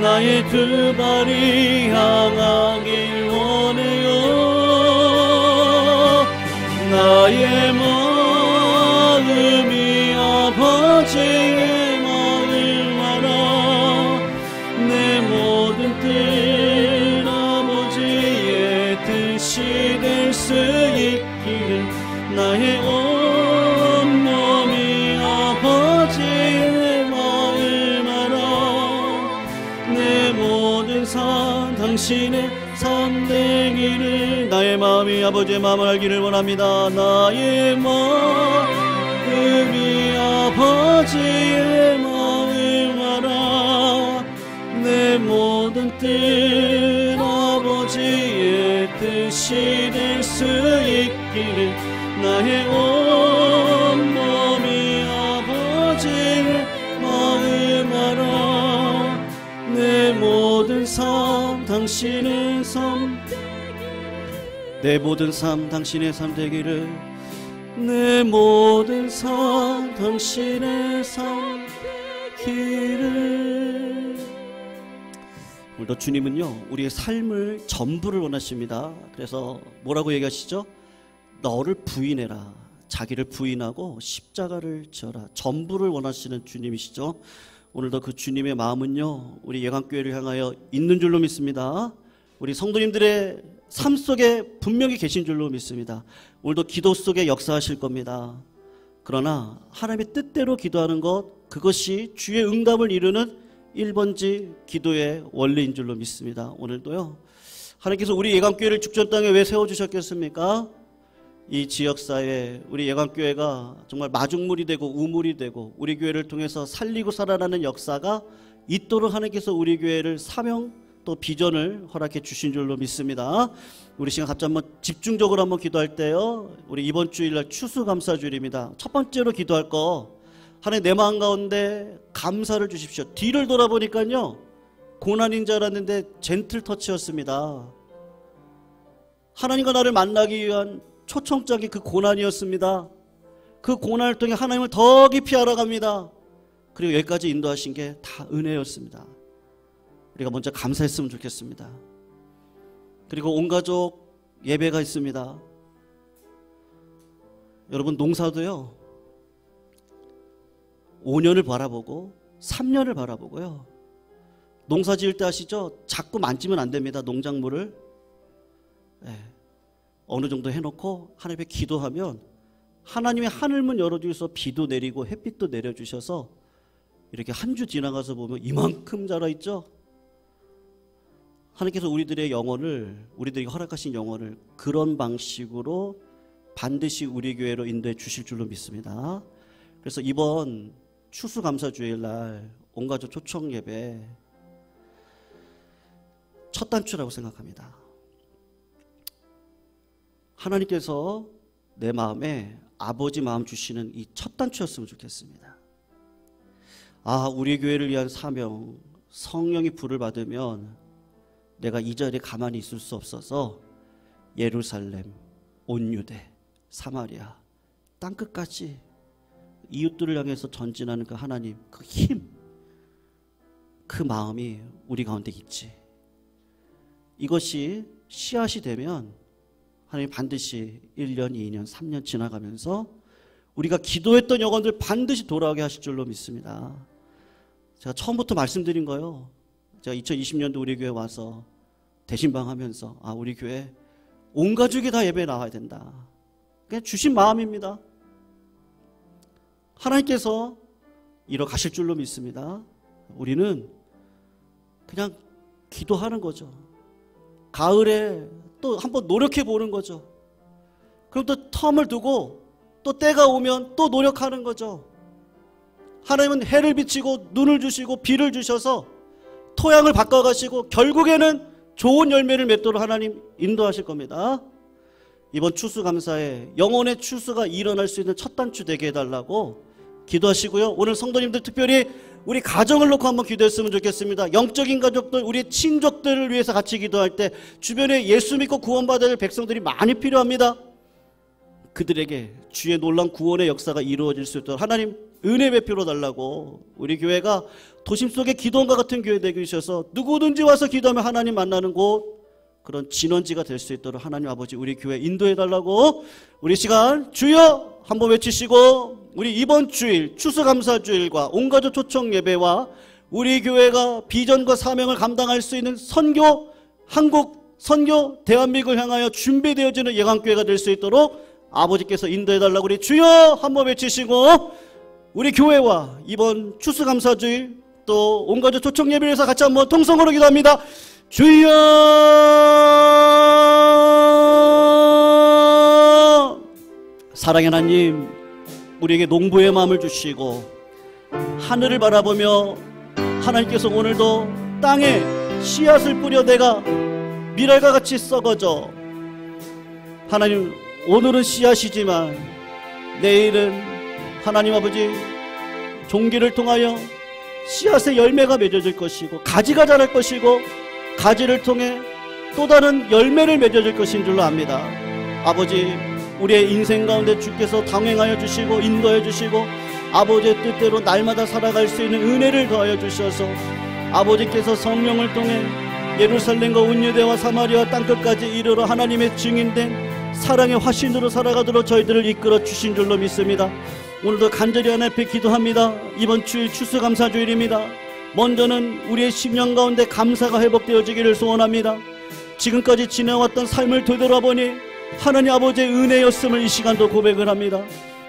나의 두 발이 향하길 원해요. 나의 마음이 아버지의 마음 알아, 내 모든 뜻 아버지의 뜻이 될 수 있기를, 나의 온몸이 아버지의 마음 알아, 내 모든 삶 당신의 삶 되기를. 나의 마음이 아버지의 마음을 알기를 원합니다. 나의 마음이 아버지의 마음 알아, 뜻 아버지의 뜻이 될 수 있기를 나의 온몸이 아버지를 마음하라 내 모든 삶 당신의 삶 내 모든 삶 당신의 삶 되기를 내 모든 삶 당신의 삶 되기를 오늘도 주님은요 우리의 삶을 전부를 원하십니다. 그래서 뭐라고 얘기하시죠? 너를 부인해라. 자기를 부인하고 십자가를 지어라. 전부를 원하시는 주님이시죠. 오늘도 그 주님의 마음은요 우리 예강교회를 향하여 있는 줄로 믿습니다. 우리 성도님들의 삶 속에 분명히 계신 줄로 믿습니다. 오늘도 기도 속에 역사하실 겁니다. 그러나 하나님의 뜻대로 기도하는 것 그것이 주의 응답을 이루는 1번지 기도의 원리인 줄로 믿습니다. 오늘도요 하나님께서 우리 예강교회를 죽전 땅에 왜 세워주셨겠습니까? 이 지역사회에 우리 예강교회가 정말 마중물이 되고 우물이 되고 우리 교회를 통해서 살리고 살아나는 역사가 있도록 하나님께서 우리 교회를 사명 또 비전을 허락해 주신 줄로 믿습니다. 우리 시간 각자 한번 집중적으로 한번 기도할 때요 우리 이번 주일날 추수감사주일입니다. 첫 번째로 기도할 거 하나님 내 마음 가운데 감사를 주십시오. 뒤를 돌아보니까요 고난인 줄 알았는데 젠틀 터치였습니다. 하나님과 나를 만나기 위한 초청장이 그 고난이었습니다. 그 고난을 통해 하나님을 더 깊이 알아갑니다. 그리고 여기까지 인도하신 게 다 은혜였습니다. 우리가 먼저 감사했으면 좋겠습니다. 그리고 온 가족 예배가 있습니다. 여러분 농사도요 5년을 바라보고 3년을 바라보고요 농사 지을 때 아시죠? 자꾸 만지면 안 됩니다. 농작물을 어느 정도 해놓고 하나님께 기도하면 하나님의 하늘문 열어주셔서 비도 내리고 햇빛도 내려주셔서 이렇게 한 주 지나가서 보면 이만큼 자라있죠. 하나님께서 우리들의 영혼을 우리들에게 허락하신 영혼을 그런 방식으로 반드시 우리 교회로 인도해 주실 줄로 믿습니다. 그래서 이번 추수감사주일날 온가족 초청 예배 첫 단추라고 생각합니다. 하나님께서 내 마음에 아버지 마음 주시는 이 첫 단추였으면 좋겠습니다. 아, 우리 교회를 위한 사명, 성령이 불을 받으면 내가 이 자리에 가만히 있을 수 없어서 예루살렘, 온 유대, 사마리아, 땅끝까지 이웃들을 향해서 전진하는 그 하나님, 그 힘, 그 마음이 우리 가운데 있지. 이것이 씨앗이 되면 하나님 반드시 1년, 2년, 3년 지나가면서 우리가 기도했던 영혼들 반드시 돌아오게 하실 줄로 믿습니다. 제가 처음부터 말씀드린 거요. 제가 2020년도 우리 교회 와서 대신방 하면서 아, 우리 교회 온 가족이 다 예배에 나와야 된다. 그냥 주신 마음입니다. 하나님께서 이뤄 가실 줄로 믿습니다. 우리는 그냥 기도하는 거죠. 가을에 또 한번 노력해 보는 거죠. 그럼 또 텀을 두고 또 때가 오면 또 노력하는 거죠. 하나님은 해를 비치고 눈을 주시고 비를 주셔서 토양을 바꿔가시고 결국에는 좋은 열매를 맺도록 하나님 인도하실 겁니다. 이번 추수감사에 영혼의 추수가 일어날 수 있는 첫 단추 되게 해달라고 기도하시고요. 오늘 성도님들 특별히 우리 가정을 놓고 한번 기도했으면 좋겠습니다. 영적인 가족들, 우리 친족들을 위해서 같이 기도할 때 주변에 예수 믿고 구원받을 백성들이 많이 필요합니다. 그들에게 주의 놀라운 구원의 역사가 이루어질 수 있도록 하나님 은혜 베풀어 달라고 우리 교회가 도심 속의 기도원과 같은 교회 되게 주셔서 누구든지 와서 기도하면 하나님 만나는 곳 그런 진원지가 될 수 있도록 하나님 아버지 우리 교회 인도해 달라고 우리 시간 주여 한번 외치시고 우리 이번 주일 추수감사주일과 온가족 초청 예배와 우리 교회가 비전과 사명을 감당할 수 있는 선교 한국 선교 대한민국을 향하여 준비되어지는 예강교회가 될 수 있도록 아버지께서 인도해 달라고 우리 주여 한번 외치시고 우리 교회와 이번 추수감사주일 또 온가족 초청 예배를 해서 같이 한번 통성으로 기도합니다. 주여 사랑의 하나님 우리에게 농부의 마음을 주시고 하늘을 바라보며 하나님께서 오늘도 땅에 씨앗을 뿌려 내가 미랄과 같이 썩어져. 하나님, 오늘은 씨앗이지만 내일은 하나님 아버지 종기를 통하여 씨앗의 열매가 맺어질 것이고 가지가 자랄 것이고 가지를 통해 또 다른 열매를 맺어질 것인 줄로 압니다. 아버지, 우리의 인생 가운데 주께서 당행하여 주시고 인도해 주시고 아버지의 뜻대로 날마다 살아갈 수 있는 은혜를 더하여 주셔서 아버지께서 성령을 통해 예루살렘과 온유대와 사마리아 땅끝까지 이르러 하나님의 증인된 사랑의 화신으로 살아가도록 저희들을 이끌어 주신 줄로 믿습니다. 오늘도 간절히 하나님 앞에 기도합니다. 이번 주일 추수감사주일입니다. 먼저는 우리의 심령 가운데 감사가 회복되어지기를 소원합니다. 지금까지 지내왔던 삶을 되돌아보니 하나님 아버지의 은혜였음을 이 시간도 고백을 합니다.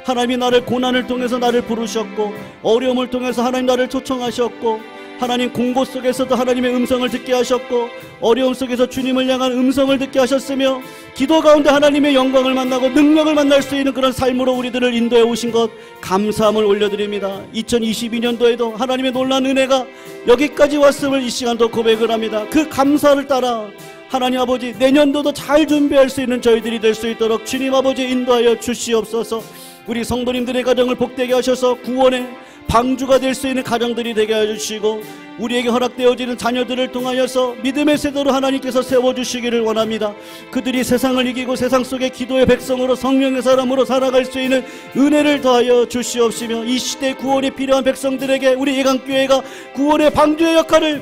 하나님이 나를 고난을 통해서 나를 부르셨고 어려움을 통해서 하나님 나를 초청하셨고 하나님 공고 속에서도 하나님의 음성을 듣게 하셨고 어려움 속에서 주님을 향한 음성을 듣게 하셨으며 기도 가운데 하나님의 영광을 만나고 능력을 만날 수 있는 그런 삶으로 우리들을 인도해 오신 것 감사함을 올려드립니다. 2022년도에도 하나님의 놀라운 은혜가 여기까지 왔음을 이 시간도 고백을 합니다. 그 감사를 따라 하나님 아버지 내년도도 잘 준비할 수 있는 저희들이 될 수 있도록 주님 아버지 인도하여 주시옵소서. 우리 성도님들의 가정을 복되게 하셔서 구원의 방주가 될 수 있는 가정들이 되게 해주시고 우리에게 허락되어지는 자녀들을 통하여서 믿음의 세대로 하나님께서 세워주시기를 원합니다. 그들이 세상을 이기고 세상 속의 기도의 백성으로 성령의 사람으로 살아갈 수 있는 은혜를 더하여 주시옵시며 이 시대에 구원이 필요한 백성들에게 우리 예강교회가 구원의 방주의 역할을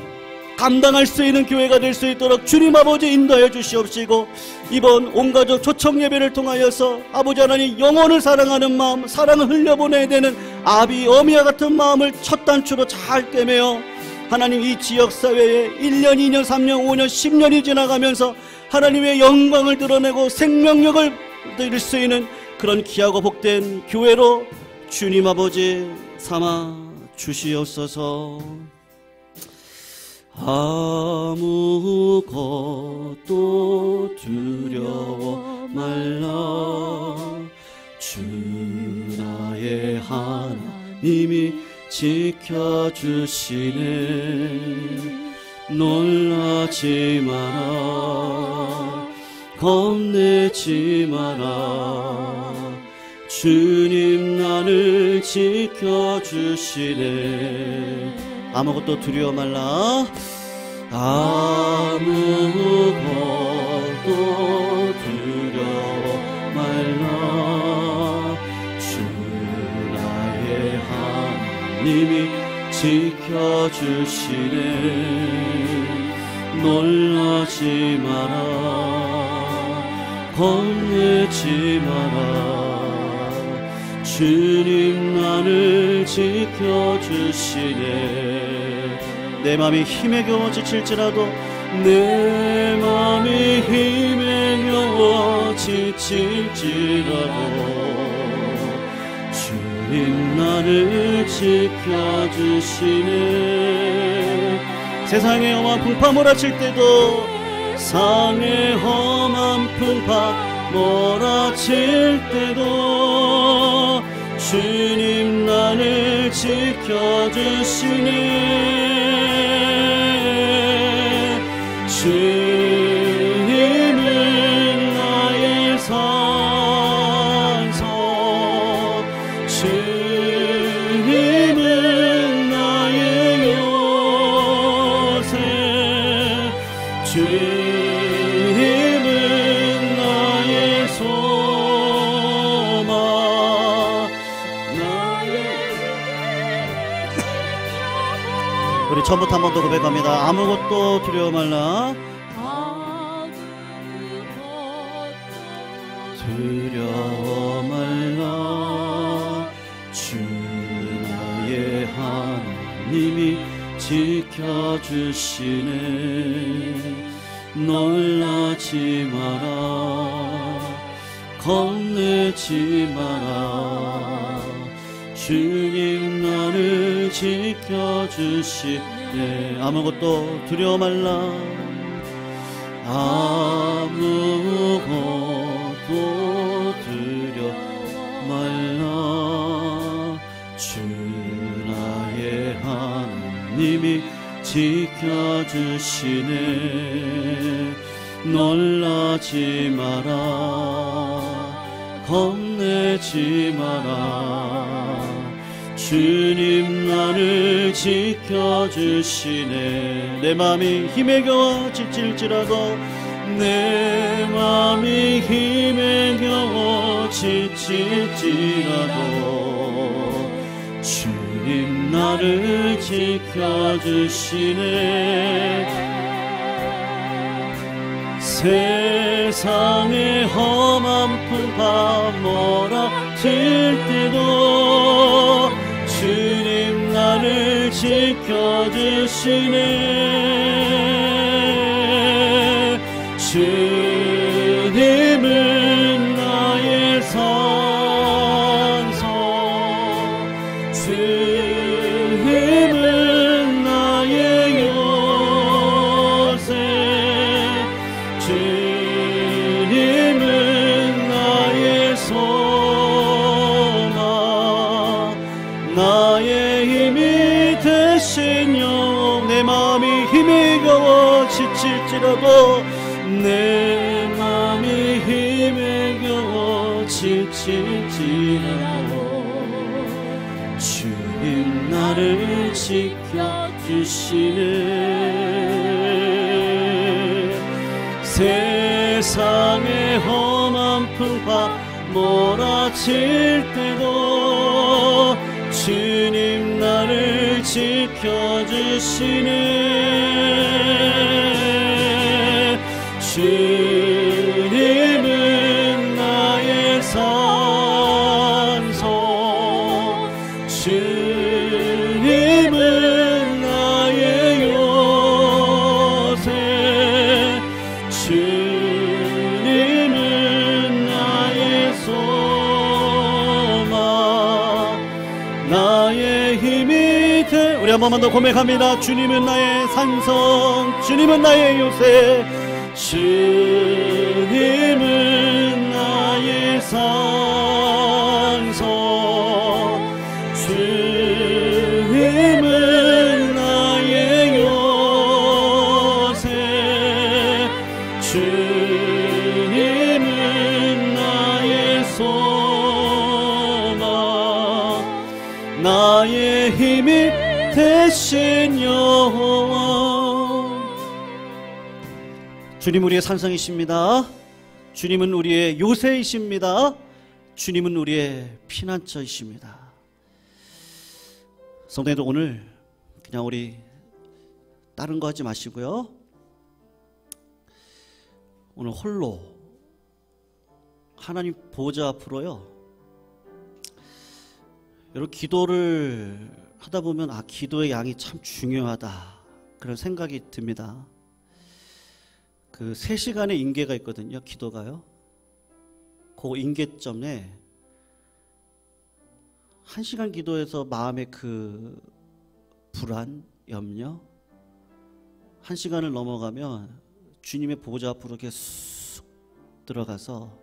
감당할 수 있는 교회가 될 수 있도록 주님 아버지 인도해 주시옵시고 이번 온가족 초청 예배를 통하여서 아버지 하나님 영혼을 사랑하는 마음, 사랑을 흘려보내야 되는 아비 어미와 같은 마음을 첫 단추로 잘 꿰매어 하나님 이 지역사회에 1년, 2년, 3년, 5년, 10년이 지나가면서 하나님의 영광을 드러내고 생명력을 드릴 수 있는 그런 귀하고 복된 교회로 주님 아버지 삼아 주시옵소서. 아무것도 두려워 말라. 주 나의 하나님이 지켜주시네. 놀라지 마라. 겁내지 마라. 주님 나를 지켜주시네. 아무것도 두려워 말라. 아무것도 두려워 말라. 주 나의 하나님이 지켜주시네. 놀라지 마라. 겁내지 마라. 주님 나를 지켜주시네. 내 맘이 힘에 겨워 지칠지라도 내 맘이 힘에 겨워 지칠지라도 주님 나를 지켜주시네. 세상의 험한 풍파 몰아칠 때도 상의 험한 풍파 몰아칠 때도 주님 나를 지켜주시네. 주님은 나의 산성, 주님은 나의 요새, 주님은 나의 소망. 우리 처음부터 한 번 더 고백합니다. 아무것도 두려워 말라. 두려워 말라. 주 나의 하나님이 지켜주시네. 놀라지 마라. 겁내지 마라. 주님 나를 지켜주시네. 아무것도 두려워 말라. 아무것도 두려워 말라. 주 나의 하나님이 지켜주시네. 놀라지 마라, 겁내지 마라. 주님 나를 지켜주시네. 내 마음이 힘에 겨워 지칠지라도, 내 마음이 힘에 겨워 지칠지라도 주님 나를 지켜주시네. 세상의 험한 풍파 몰아칠 때도 주님 나를 지켜주시네. 주님은 나의 산성, 주님은 나의 요새, 주님은 나의 소망, 나의 힘이 되신 영웅. 내 마음이 힘이 겨워 지칠지라도, 내 마음이 힘에 겨워 지칠지라도 주님 나를 지켜주시네. 세상의 험한 풍파 몰아칠 때도 주님 나를 지켜주시네. 주님은 나의 산성, 주님은 나의 요새, 주님은 나의 소망, 나의 힘이 돼. 우리 한 번만 더 고백합니다. 주님은 나의 산성, 주님은 나의 요새, 주님은 나의 산성, 주님은 나의 요새, 주님은 나의 소망, 나의 힘이 되신 여호와. 주님 우리의 산성이십니다. 주님은 우리의 요새이십니다. 주님은 우리의 피난처이십니다. 성도님들, 오늘 그냥 우리 다른 거 하지 마시고요, 오늘 홀로 하나님 보좌 앞으로요, 여러분 기도를 하다 보면 기도의 양이 참 중요하다, 그런 생각이 듭니다. 그 3시간의 인계가 있거든요, 기도가요. 그 인계점에 1시간 기도에서 마음의 그 불안, 염려, 1시간을 넘어가면 주님의 보좌 앞으로 이렇게 쑥 들어가서,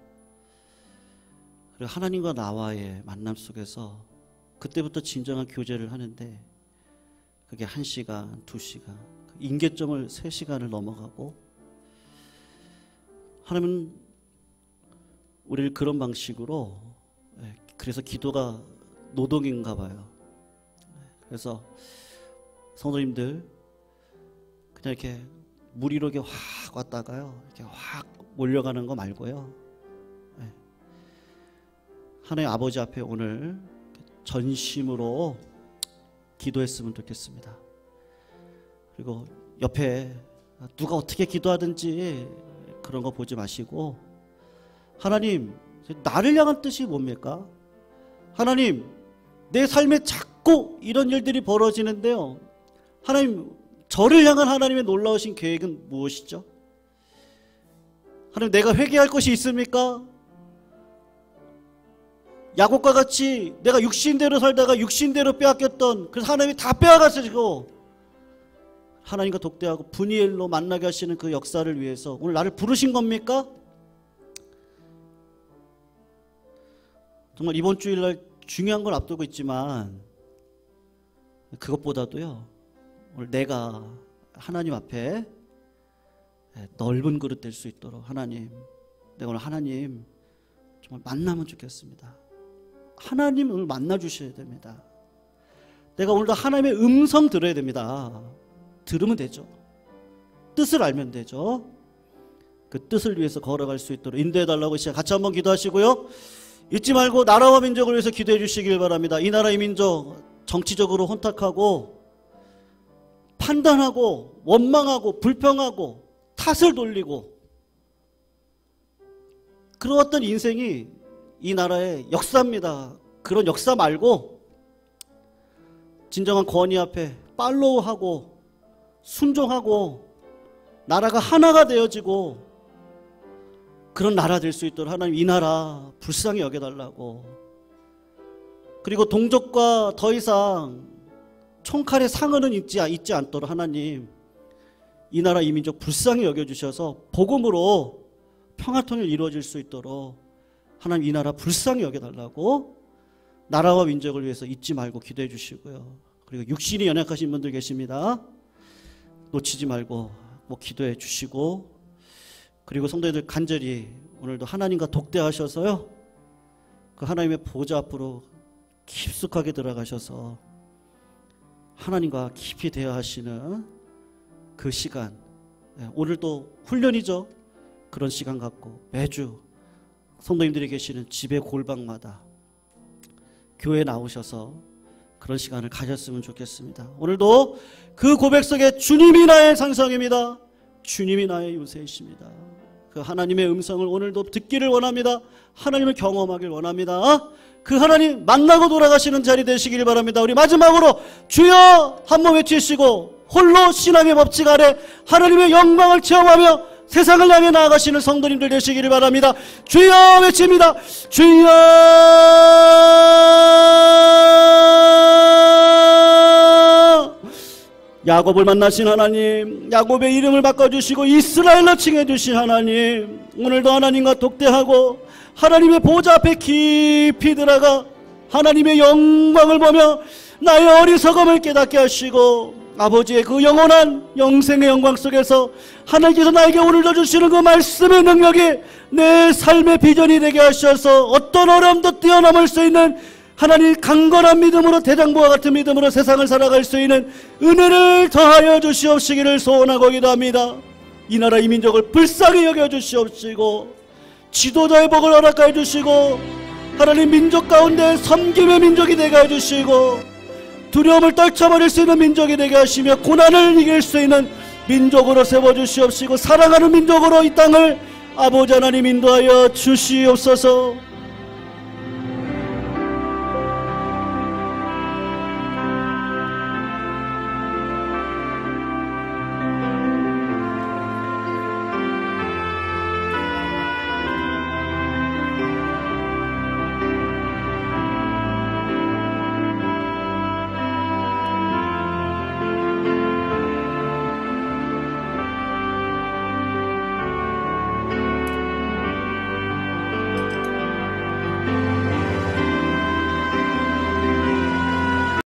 그리고 하나님과 나와의 만남 속에서 그때부터 진정한 교제를 하는데, 그게 1시간, 2시간, 인계점을 3시간을 넘어가고, 하나님은 우리를 그런 방식으로, 그래서 기도가 노동인가 봐요. 그래서 성도님들, 그냥 이렇게 물 위로 이렇게 확 왔다가요, 이렇게 확 몰려가는 거 말고요, 하나님 아버지 앞에 오늘 전심으로 기도했으면 좋겠습니다. 그리고 옆에 누가 어떻게 기도하든지 그런 거 보지 마시고, 하나님, 나를 향한 뜻이 뭡니까? 하나님, 내 삶에 자꾸 이런 일들이 벌어지는데요, 하나님, 저를 향한 하나님의 놀라우신 계획은 무엇이죠? 하나님, 내가 회개할 것이 있습니까? 야곱과 같이 내가 육신대로 살다가 육신대로 빼앗겼던, 그래서 하나님이 다 빼앗아가지고 하나님과 독대하고 분이엘로 만나게 하시는 그 역사를 위해서 오늘 나를 부르신 겁니까? 정말 이번 주일날 중요한 걸 앞두고 있지만, 그것보다도요, 오늘 내가 하나님 앞에 넓은 그릇 될 수 있도록 하나님, 내가 오늘 하나님 정말 만나면 좋겠습니다. 하나님을 만나 주셔야 됩니다. 내가 오늘도 하나님의 음성 들어야 됩니다. 들으면 되죠. 뜻을 알면 되죠. 그 뜻을 위해서 걸어갈 수 있도록 인도해달라고 시작 같이 한번 기도하시고요. 잊지 말고 나라와 민족을 위해서 기도해 주시길 바랍니다. 이 나라의 민족 정치적으로 혼탁하고 판단하고 원망하고 불평하고 탓을 돌리고 그런 어떤 인생이 이 나라의 역사입니다. 그런 역사 말고 진정한 권위 앞에 팔로우하고 순종하고 나라가 하나가 되어지고 그런 나라 될 수 있도록 하나님 이 나라 불쌍히 여겨달라고, 그리고 동족과 더 이상 총칼의 상흔은 있지 않도록 하나님 이 나라 이 민족 불쌍히 여겨주셔서 복음으로 평화통일 이루어질 수 있도록 하나님 이 나라 불쌍히 여겨달라고 나라와 민족을 위해서 잊지 말고 기도해 주시고요. 그리고 육신이 연약하신 분들 계십니다. 놓치지 말고 뭐 기도해 주시고, 그리고 성도님들 간절히 오늘도 하나님과 독대하셔서요, 그 하나님의 보좌 앞으로 깊숙하게 들어가셔서 하나님과 깊이 대화하시는 그 시간, 오늘도 훈련이죠. 그런 시간 갖고 매주 성도님들이 계시는 집의 골방마다 교회에 나오셔서 그런 시간을 가졌으면 좋겠습니다. 오늘도 그 고백 속에 주님이 나의 상상입니다. 주님이 나의 요새이십니다. 그 하나님의 음성을 오늘도 듣기를 원합니다. 하나님을 경험하길 원합니다. 그 하나님 만나고 돌아가시는 자리 되시길 바랍니다. 우리 마지막으로 주여 한번 외치시고 홀로 신앙의 법칙 아래 하나님의 영광을 체험하며 세상을 향해 나아가시는 성도님들 되시기를 바랍니다. 주여 외칩니다. 주여. 야곱을 만나신 하나님, 야곱의 이름을 바꿔주시고 이스라엘로 칭해주신 하나님, 오늘도 하나님과 독대하고 하나님의 보좌 앞에 깊이 들어가 하나님의 영광을 보며 나의 어리석음을 깨닫게 하시고 아버지의 그 영원한 영생의 영광 속에서 하나님께서 나에게 오늘도 주시는 그 말씀의 능력이 내 삶의 비전이 되게 하셔서 어떤 어려움도 뛰어넘을 수 있는 하나님 강건한 믿음으로, 대장부와 같은 믿음으로 세상을 살아갈 수 있는 은혜를 더하여 주시옵시기를 소원하고 기도합니다. 이 나라 이 민족을 불쌍히 여겨 주시옵시고 지도자의 복을 허락하여 주시고 하나님 민족 가운데 섬김의 민족이 되게 해주시고 두려움을 떨쳐버릴 수 있는 민족이 되게 하시며 고난을 이길 수 있는 민족으로 세워주시옵시고 사랑하는 민족으로 이 땅을 아버지 하나님 인도하여 주시옵소서.